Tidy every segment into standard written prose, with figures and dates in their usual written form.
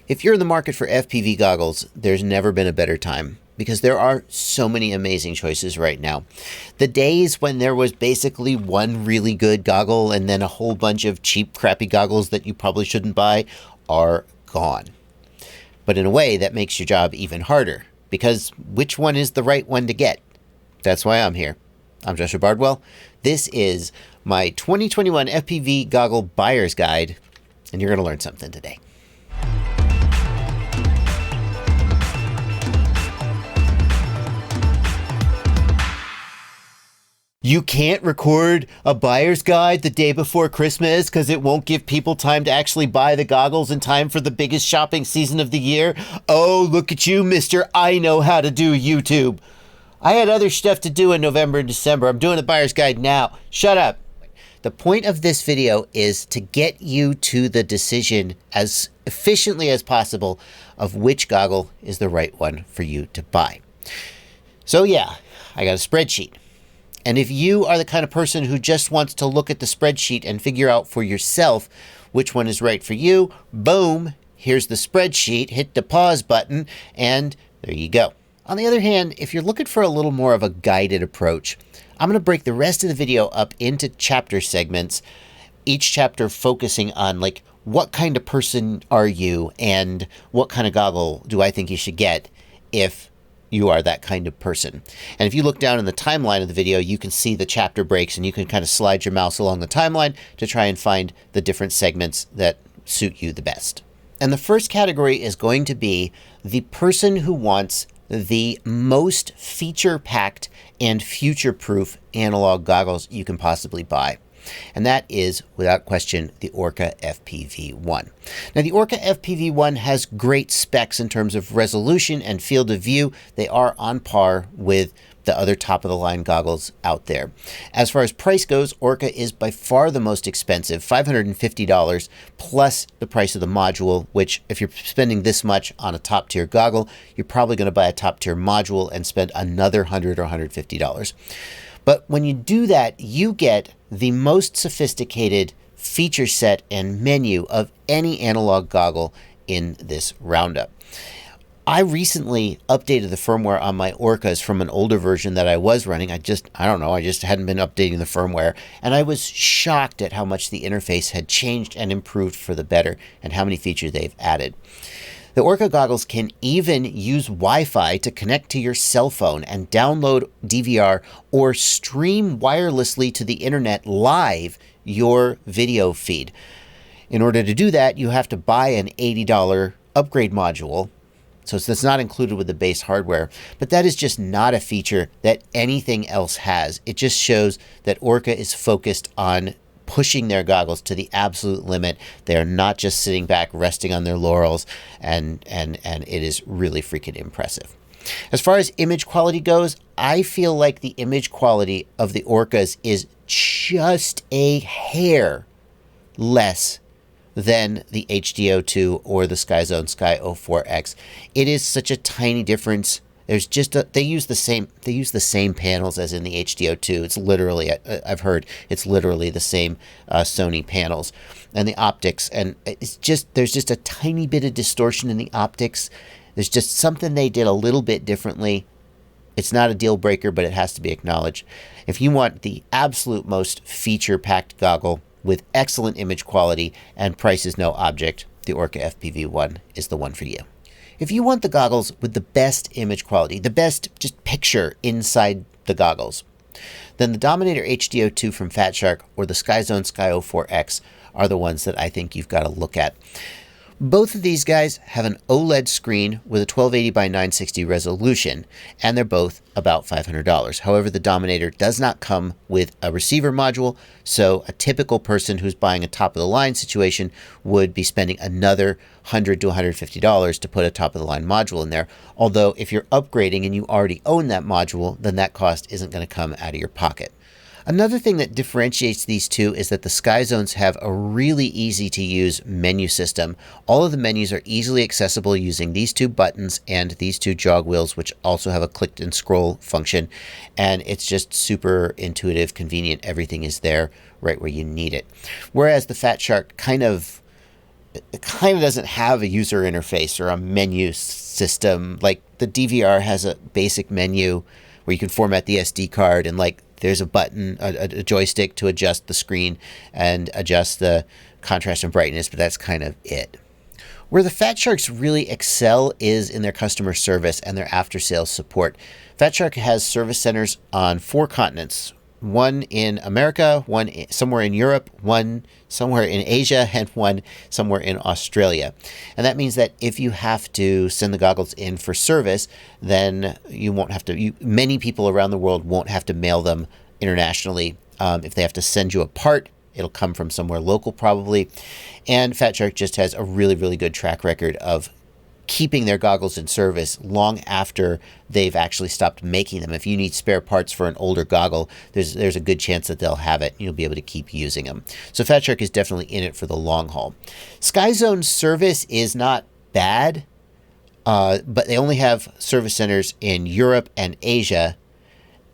If you're in the market for FPV goggles, there's never been a better time because there are so many amazing choices right now. The days when there was basically one really good goggle and then a whole bunch of cheap, crappy goggles that you probably shouldn't buy are gone. But in a way, that makes your job even harder because which one is the right one to get? That's why I'm here. I'm Joshua Bardwell. This is my 2021 FPV Goggle Buyer's Guide, and you're going to learn something today. You can't record a buyer's guide the day before Christmas because it won't give people time to actually buy the goggles in time for the biggest shopping season of the year. Oh, look at you, mister. I know how to do YouTube. I had other stuff to do in November and December. I'm doing the buyer's guide now. Shut up. The point of this video is to get you to the decision as efficiently as possible of which goggle is the right one for you to buy. So yeah, I got a spreadsheet. And if you are the kind of person who just wants to look at the spreadsheet and figure out for yourself which one is right for you, boom, here's the spreadsheet, hit the pause button, and there you go. On the other hand, if you're looking for a little more of a guided approach, I'm going to break the rest of the video up into chapter segments, each chapter focusing on like what kind of person are you and what kind of goggle do I think you should get if you are that kind of person. And if you look down in the timeline of the video, you can see the chapter breaks and you can kind of slide your mouse along the timeline to try and find the different segments that suit you the best. And the first category is going to be the person who wants the most feature-packed and future-proof analog goggles you can possibly buy. And that is, without question, the Orqa FPV.One. Now, the Orqa FPV.One has great specs in terms of resolution and field of view. They are on par with the other top-of-the-line goggles out there. As far as price goes, Orqa is by far the most expensive, $550 plus the price of the module, which if you're spending this much on a top-tier goggle, you're probably going to buy a top-tier module and spend another $100 or $150. But when you do that, you get the most sophisticated feature set and menu of any analog goggle in this roundup. I recently updated the firmware on my Orqas from an older version that I was running. I just hadn't been updating the firmware. And I was shocked at how much the interface had changed and improved for the better and how many features they've added. The Orqa goggles can even use Wi-Fi to connect to your cell phone and download DVR or stream wirelessly to the internet live your video feed. In order to do that, you have to buy an $80 upgrade module. So that's not included with the base hardware, but that is just not a feature that anything else has. It just shows that Orqa is focused on pushing their goggles to the absolute limit. They are not just sitting back resting on their laurels, and it is really freaking impressive. As far as image quality goes, I feel like the image quality of the Orqas is just a hair less than the HD02 or the Skyzone Sky04X. It is such a tiny difference. There's just they use the same panels as in the HD02. It's literally, I've heard it's literally the same Sony panels and the optics, and it's just there's just a tiny bit of distortion in the optics. There's just something they did a little bit differently. It's not a deal breaker, but it has to be acknowledged. If you want the absolute most feature-packed goggle with excellent image quality and price is no object, the Orqa FPV.One is the one for you. If you want the goggles with the best image quality, the best just picture inside the goggles, then the Dominator HD02 from Fat Shark or the Skyzone Sky04X are the ones that I think you've got to look at. Both of these guys have an OLED screen with a 1280 by 960 resolution, and they're both about $500. However, the Dominator does not come with a receiver module, so a typical person who's buying a top-of-the-line situation would be spending another $100 to $150 to put a top-of-the-line module in there. Although, if you're upgrading and you already own that module, then that cost isn't going to come out of your pocket. Another thing that differentiates these two is that the Skyzones have a really easy to use menu system. All of the menus are easily accessible using these two buttons and these two jog wheels, which also have a click and scroll function. And it's just super intuitive, convenient. Everything is there right where you need it. Whereas the Fat Shark kind of it kind of doesn't have a user interface or a menu system. Like the DVR has a basic menu where you can format the SD card, and like there's a button, a joystick to adjust the screen and adjust the contrast and brightness, but that's kind of it. Where the Fat Sharks really excel is in their customer service and their after-sales support. Fat Shark has service centers on 4 continents, one in America, one somewhere in Europe, one somewhere in Asia, and one somewhere in Australia. And that means that if you have to send the goggles in for service, then you won't have to, many people around the world won't have to mail them internationally. If they have to send you a part, it'll come from somewhere local probably. And Fat Shark just has a really, really good track record of keeping their goggles in service long after they've actually stopped making them. If you need spare parts for an older goggle, there's a good chance that they'll have it and you'll be able to keep using them. So Fat Shark is definitely in it for the long haul. Skyzone's service is not bad, but they only have service centers in Europe and Asia,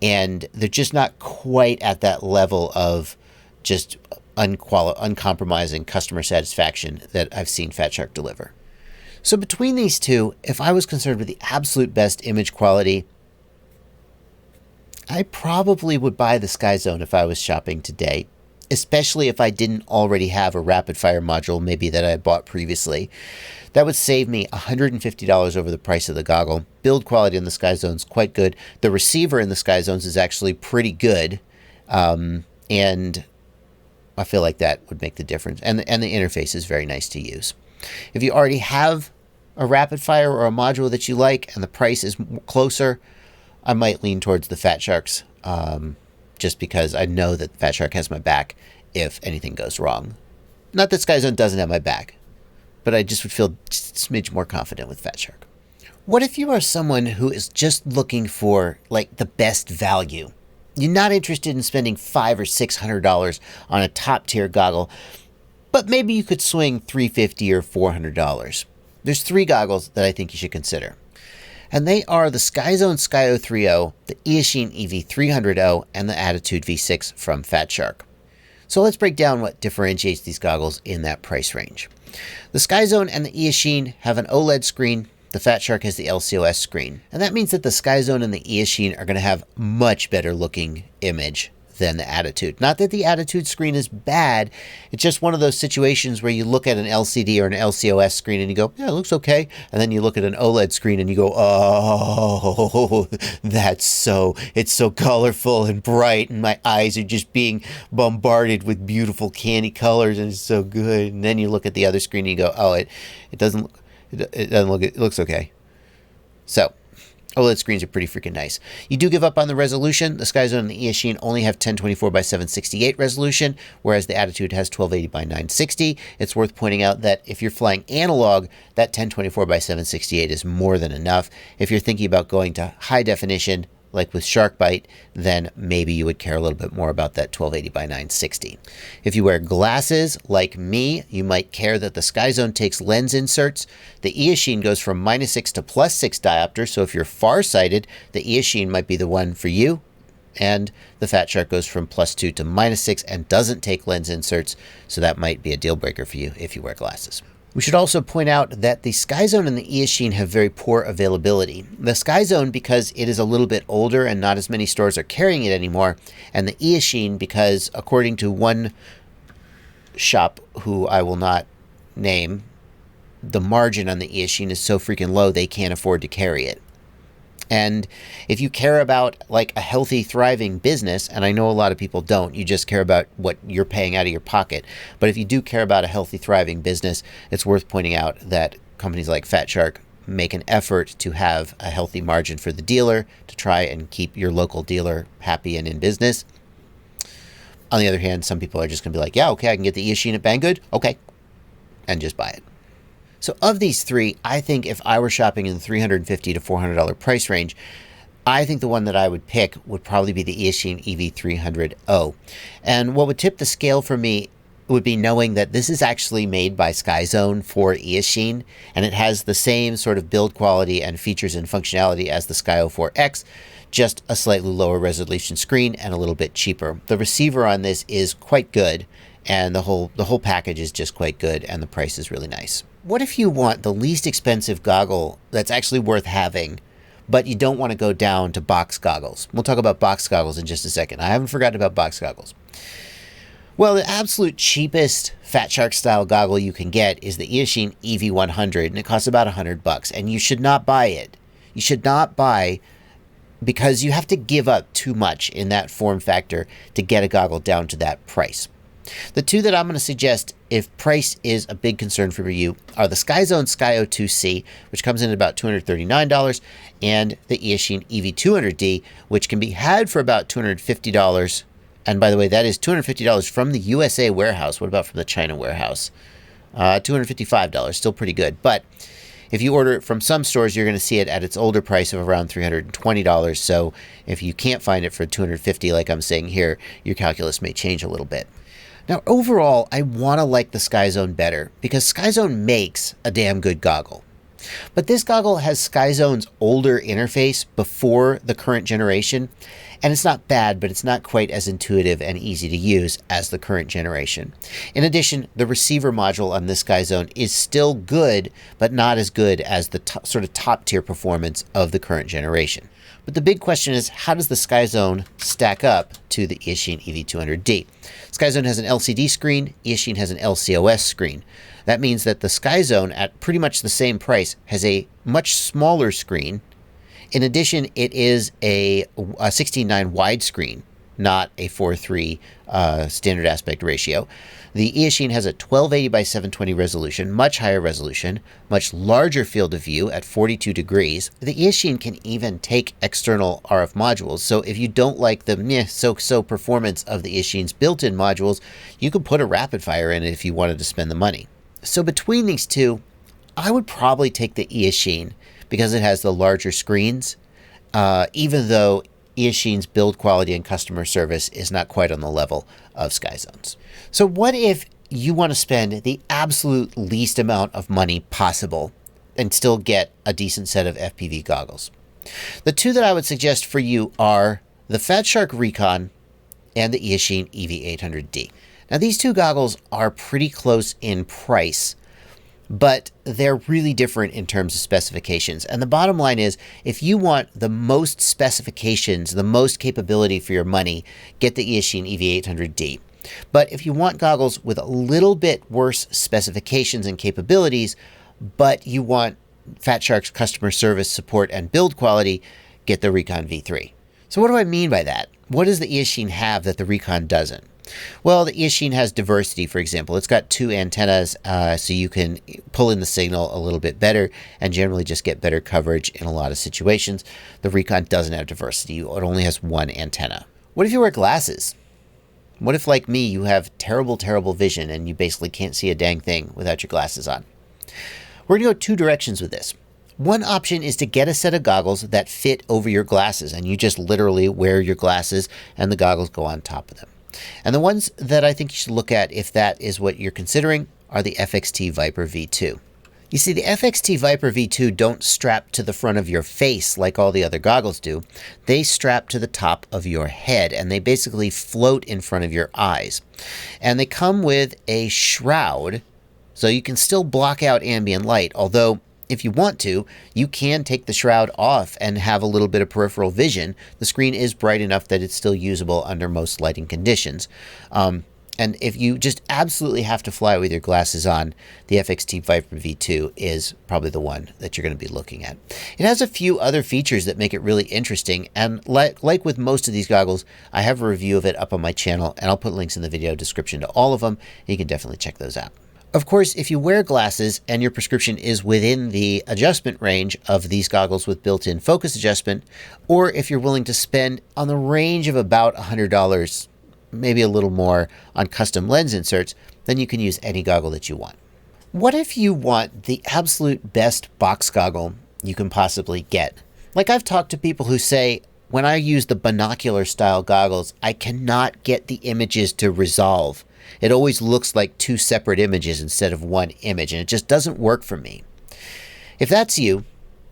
and they're just not quite at that level of just uncompromising customer satisfaction that I've seen Fat Shark deliver. So between these two, if I was concerned with the absolute best image quality, I probably would buy the Skyzone if I was shopping today, especially if I didn't already have a rapid fire module maybe that I bought previously. That would save me $150 over the price of the goggle. Build quality in the Skyzone is quite good. The receiver in the Skyzones is actually pretty good, and I feel like that would make the difference. And the interface is very nice to use. If you already have a rapid fire or a module that you like and the price is closer, I might lean towards the Fat Sharks, just because I know that Fat Shark has my back if anything goes wrong. Not that Skyzone doesn't have my back, but I just would feel just a smidge more confident with Fat Shark. What if you are someone who is just looking for like the best value? You're not interested in spending $500 or $600 on a top tier goggle, but maybe you could swing $350 or $400. There's 3 goggles that I think you should consider. And they are the Skyzone Skyo 3.0, the Eachine EV300.0, and the Attitude V6 from Fat Shark. So let's break down what differentiates these goggles in that price range. The Skyzone and the Eachine have an OLED screen. The Fat Shark has the LCOS screen. And that means that the Skyzone and the Eachine are going to have much better looking image than the Attitude. Not that the Attitude screen is bad, it's just one of those situations where you look at an LCD or an LCOS screen and you go, yeah, it looks okay. And then you look at an OLED screen and you go, oh, it's so colorful and bright, and my eyes are just being bombarded with beautiful candy colors, and it's so good. And then you look at the other screen and you go, oh, it looks okay. So OLED screens are pretty freaking nice. You do give up on the resolution. The Skyzone and the Eachine only have 1024 by 768 resolution, whereas the Attitude has 1280 by 960. It's worth pointing out that if you're flying analog, that 1024 by 768 is more than enough. If you're thinking about going to high definition, like with Shark Byte, then maybe you would care a little bit more about that 1280 by 960. If you wear glasses, like me, you might care that the Skyzone takes lens inserts. The Eachine goes from -6 to +6 diopter, so if you're farsighted, the Eachine might be the one for you. And the Fat Shark goes from +2 to -6 and doesn't take lens inserts, so that might be a deal breaker for you if you wear glasses. We should also point out that the Skyzone and the Eachine have very poor availability. The Skyzone because it is a little bit older and not as many stores are carrying it anymore, and the Eachine because, according to one shop who I will not name, the margin on the Eachine is so freaking low they can't afford to carry it. And if you care about like a healthy, thriving business, and I know a lot of people don't, you just care about what you're paying out of your pocket. But if you do care about a healthy, thriving business, it's worth pointing out that companies like Fat Shark make an effort to have a healthy margin for the dealer to try and keep your local dealer happy and in business. On the other hand, some people are just going to be like, yeah, okay, I can get the Eachine at Banggood. Okay. And just buy it. So of these 3, I think if I were shopping in the $350 to $400 price range, I think the one that I would pick would probably be the Eachine EV300.0. And what would tip the scale for me would be knowing that this is actually made by Skyzone for Eachine, and it has the same sort of build quality and features and functionality as the Skyo 4X, just a slightly lower resolution screen and a little bit cheaper. The receiver on this is quite good, and the whole package is just quite good, and the price is really nice. What if you want the least expensive goggle that's actually worth having, but you don't want to go down to box goggles? We'll talk about box goggles in just a second. I haven't forgotten about box goggles. Well, the absolute cheapest Fat Shark style goggle you can get is the Eachine EV100, and it costs about $100, and you should not buy it. You should not buy, because you have to give up too much in that form factor to get a goggle down to that price. The two that I'm going to suggest, if price is a big concern for you, are the Skyzone Sky02C, which comes in at about $239, and the Eachine EV200D, which can be had for about $250. And by the way, that is $250 from the USA warehouse. What about from the China warehouse? $255, still pretty good. But if you order it from some stores, you're going to see it at its older price of around $320. So if you can't find it for $250, like I'm saying here, your calculus may change a little bit. Now, overall, I want to like the Skyzone better because Skyzone makes a damn good goggle. But this goggle has Skyzone's older interface before the current generation, and it's not bad, but it's not quite as intuitive and easy to use as the current generation. In addition, the receiver module on this Skyzone is still good, but not as good as the sort of top-tier performance of the current generation. But the big question is, how does the Skyzone stack up to the Eachine EV200D? Skyzone has an LCD screen, Eachine has an LCOS screen. That means that the Skyzone, at pretty much the same price, has a much smaller screen. In addition, it is a 16:9 widescreen, not a 4:3 standard aspect ratio. The Eachine has a 1280 by 720 resolution, much higher resolution, much larger field of view at 42 degrees. The Eachine can even take external RF modules, so if you don't like the so-so performance of the Eachine's built-in modules, you could put a rapid fire in it if you wanted to spend the money. So between these two, I would probably take the Eachine because it has the larger screens, even though Eachine's build quality and customer service is not quite on the level of Skyzone's. So what if you want to spend the absolute least amount of money possible and still get a decent set of FPV goggles? The two that I would suggest for you are the Fat Shark Recon and the Eachine EV800D. Now, these two goggles are pretty close in price, but they're really different in terms of specifications. And the bottom line is, if you want the most specifications, the most capability for your money, get the Eachine EV800D. But if you want goggles with a little bit worse specifications and capabilities, but you want Fat Shark's customer service, support, and build quality, get the Recon V3. So what do I mean by that? What does the Eachine have that the Recon doesn't? Well, the Eachine has diversity, for example. It's got two antennas, so you can pull in the signal a little bit better and generally just get better coverage in a lot of situations. The Recon doesn't have diversity. It only has one antenna. What if you wear glasses? What if, like me, you have terrible, terrible vision and you basically can't see a dang thing without your glasses on? We're going to go two directions with this. One option is to get a set of goggles that fit over your glasses, and you just literally wear your glasses and the goggles go on top of them. And the ones that I think you should look at, if that is what you're considering, are the FXT Viper V2. You see, the FXT Viper V2 don't strap to the front of your face like all the other goggles do. They strap to the top of your head, and they basically float in front of your eyes. And they come with a shroud, so you can still block out ambient light, although if you want to, you can take the shroud off and have a little bit of peripheral vision. The screen is bright enough that it's still usable under most lighting conditions. And if you just absolutely have to fly with your glasses on, the FXT Viper V2 is probably the one that you're going to be looking at. It has a few other features that make it really interesting, and like with most of these goggles, I have a review of it up on my channel, and I'll put links in the video description to all of them. You can definitely check those out. Of course, if you wear glasses and your prescription is within the adjustment range of these goggles with built-in focus adjustment, or if you're willing to spend on the range of about $100, maybe a little more, on custom lens inserts, then you can use any goggle that you want. What if you want the absolute best box goggle you can possibly get? Like, I've talked to people who say, when I use the binocular-style goggles, I cannot get the images to resolve. It always looks like two separate images instead of one image, and it just doesn't work for me. If that's you,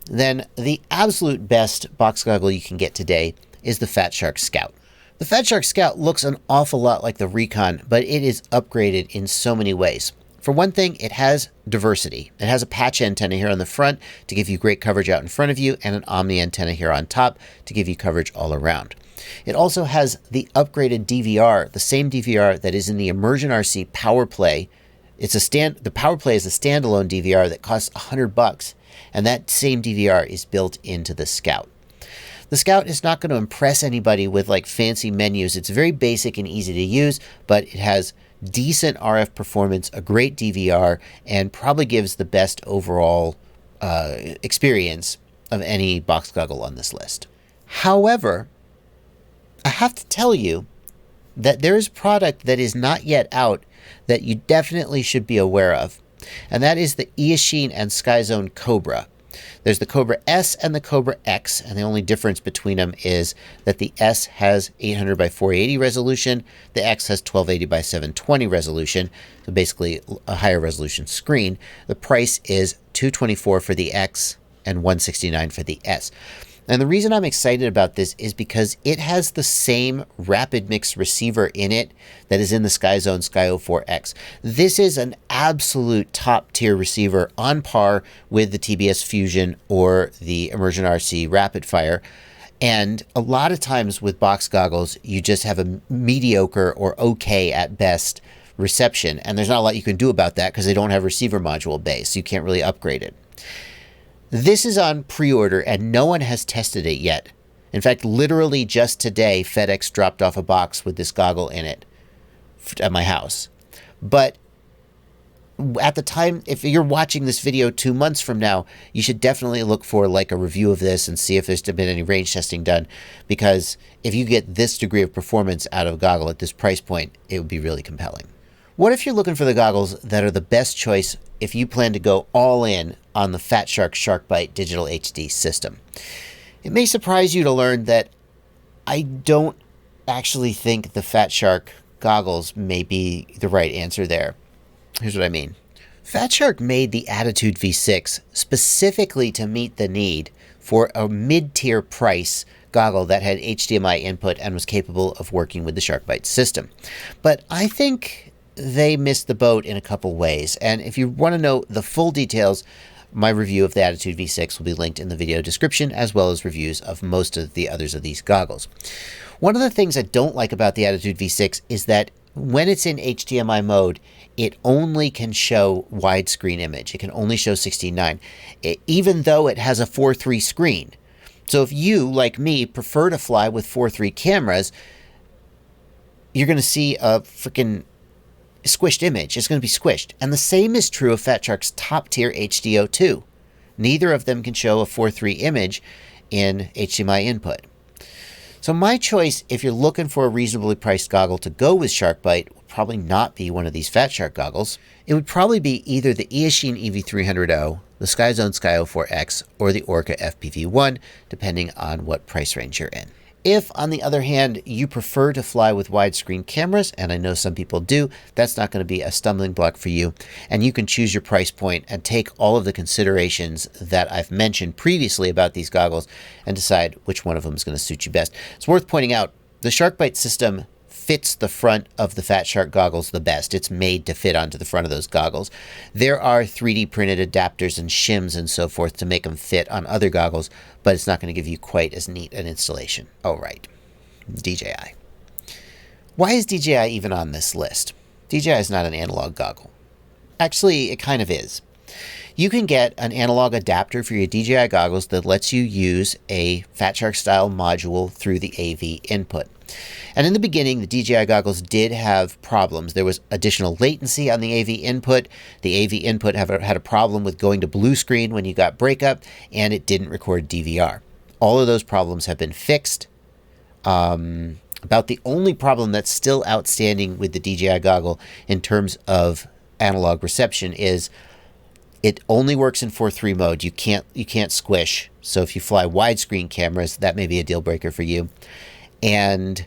then the absolute best box goggle you can get today is the Fat Shark Scout. The Fat Shark Scout looks an awful lot like the Recon, but it is upgraded in so many ways. For one thing, it has diversity. It has a patch antenna here on the front to give you great coverage out in front of you, and an Omni antenna here on top to give you coverage all around. It also has the upgraded DVR, the same DVR that is in the Immersion RC PowerPlay. The PowerPlay is a standalone DVR that costs $100, and that same DVR is built into the Scout. The Scout is not going to impress anybody with like fancy menus. It's very basic and easy to use, but it has decent RF performance, a great DVR, and probably gives the best overall experience of any box goggle on this list. However, I have to tell you that there is a product that is not yet out that you definitely should be aware of, and that is the Eachine and Skyzone Cobra. There's the Cobra S and the Cobra X, and the only difference between them is that the S has 800 by 480 resolution, the X has 1280 by 720 resolution, so basically a higher resolution screen. The price is $224 for the X and $169 for the S. And the reason I'm excited about this is because it has the same rapid mix receiver in it that is in the Skyzone Sky04X. This is an absolute top tier receiver on par with the TBS Fusion or the Immersion RC Rapid Fire. And a lot of times with box goggles, you just have a mediocre or okay at best reception. And there's not a lot you can do about that because they don't have receiver module base. So you can't really upgrade it. This is on pre-order and no one has tested it yet. In fact, literally just today, FedEx dropped off a box with this goggle in it at my house. But at the time, if you're watching this video 2 months from now, you should definitely look for like a review of this and see if there's been any range testing done. Because if you get this degree of performance out of a goggle at this price point, it would be really compelling. What if you're looking for the goggles that are the best choice if you plan to go all in on the Fat Shark Shark Byte Digital HD system? It may surprise you to learn that I don't actually think the Fat Shark goggles may be the right answer there. Here's what I mean. Fat Shark made the Attitude V6 specifically to meet the need for a mid-tier price goggle that had HDMI input and was capable of working with the Shark Byte system. But I think they missed the boat in a couple ways. And if you want to know the full details, my review of the Attitude V6 will be linked in the video description, as well as reviews of most of the others of these goggles. One of the things I don't like about the Attitude V6 is that when it's in HDMI mode, it only can show widescreen image. It can only show 16:9, even though it has a 4:3 screen. So if you, like me, prefer to fly with 4:3 cameras, you're going to see a freaking squished image. It's going to be squished. And the same is true of Fat Shark's top tier HDO2. Neither of them can show a 4:3 image in HDMI input. So my choice, if you're looking for a reasonably priced goggle to go with Shark Byte, would probably not be one of these Fat Shark goggles. It would probably be either the Eachine EV300O, the Skyzone Sky04X, or the Orqa FPV.One, depending on what price range you're in. If, on the other hand, you prefer to fly with widescreen cameras, and I know some people do, that's not going to be a stumbling block for you. And you can choose your price point and take all of the considerations that I've mentioned previously about these goggles and decide which one of them is going to suit you best. It's worth pointing out, the Shark Byte system fits the front of the Fat Shark goggles the best. It's made to fit onto the front of those goggles. There are 3D printed adapters and shims and so forth to make them fit on other goggles, but it's not going to give you quite as neat an installation. Oh, right. DJI. Why is DJI even on this list? DJI is not an analog goggle. Actually, it kind of is. You can get an analog adapter for your DJI goggles that lets you use a Fat Shark style module through the AV input. And in the beginning, the DJI goggles did have problems. There was additional latency on the AV input. The AV input had a problem with going to blue screen when you got breakup, and it didn't record DVR. All of those problems have been fixed. About the only problem that's still outstanding with the DJI goggle in terms of analog reception is it only works in 4:3 mode. You can't squish. So if you fly widescreen cameras, that may be a deal breaker for you. And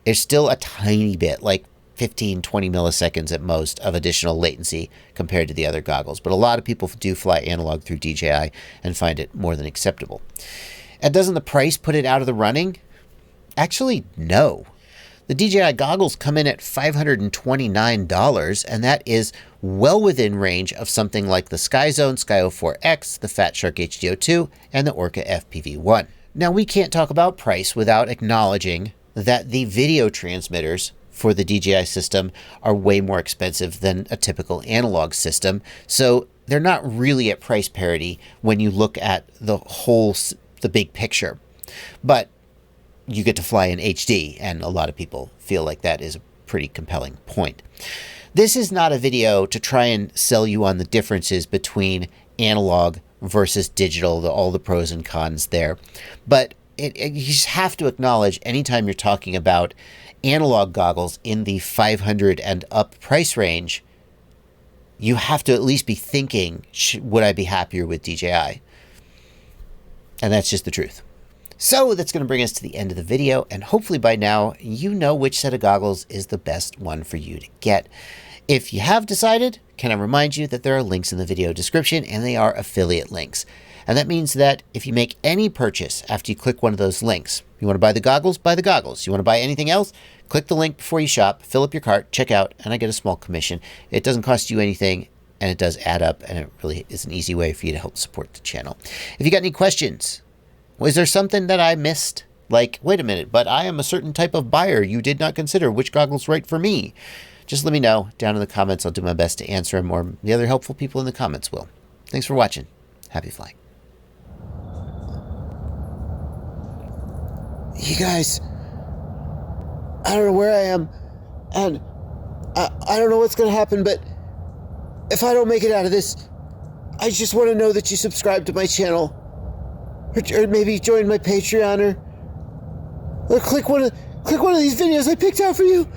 there's still a tiny bit, like 15, 20 milliseconds at most, of additional latency compared to the other goggles. But a lot of people do fly analog through DJI and find it more than acceptable. And doesn't the price put it out of the running? Actually, no. The DJI goggles come in at $529, and that is well within range of something like the Skyzone Sky 04X, the Fat Shark HDO2, and the Orqa FPV.One. Now, we can't talk about price without acknowledging that the video transmitters for the DJI system are way more expensive than a typical analog system, so they're not really at price parity when you look at the big picture. But you get to fly in HD, and a lot of people feel like that is a pretty compelling point. This is not a video to try and sell you on the differences between analog versus digital, all the pros and cons there. But you just have to acknowledge anytime you're talking about analog goggles in the $500 and up price range, you have to at least be thinking, would I be happier with DJI? And that's just the truth. So that's going to bring us to the end of the video, and hopefully by now you know which set of goggles is the best one for you to get. If you have decided, can I remind you that there are links in the video description, and they are affiliate links. And that means that if you make any purchase after you click one of those links, you want to buy the goggles, buy the goggles. You want to buy anything else, click the link before you shop, fill up your cart, check out, and I get a small commission. It doesn't cost you anything, and it does add up, and it really is an easy way for you to help support the channel. If you got any questions, was there something that I missed? Like, wait a minute, but I am a certain type of buyer. You did not consider which goggle's right for me. Just let me know down in the comments. I'll do my best to answer them, or the other helpful people in the comments will. Thanks for watching. Happy flying. You guys, I don't know where I am, and I don't know what's going to happen, but if I don't make it out of this, I just want to know that you subscribe to my channel. Or maybe join my Patreon, or click one of these videos I picked out for you.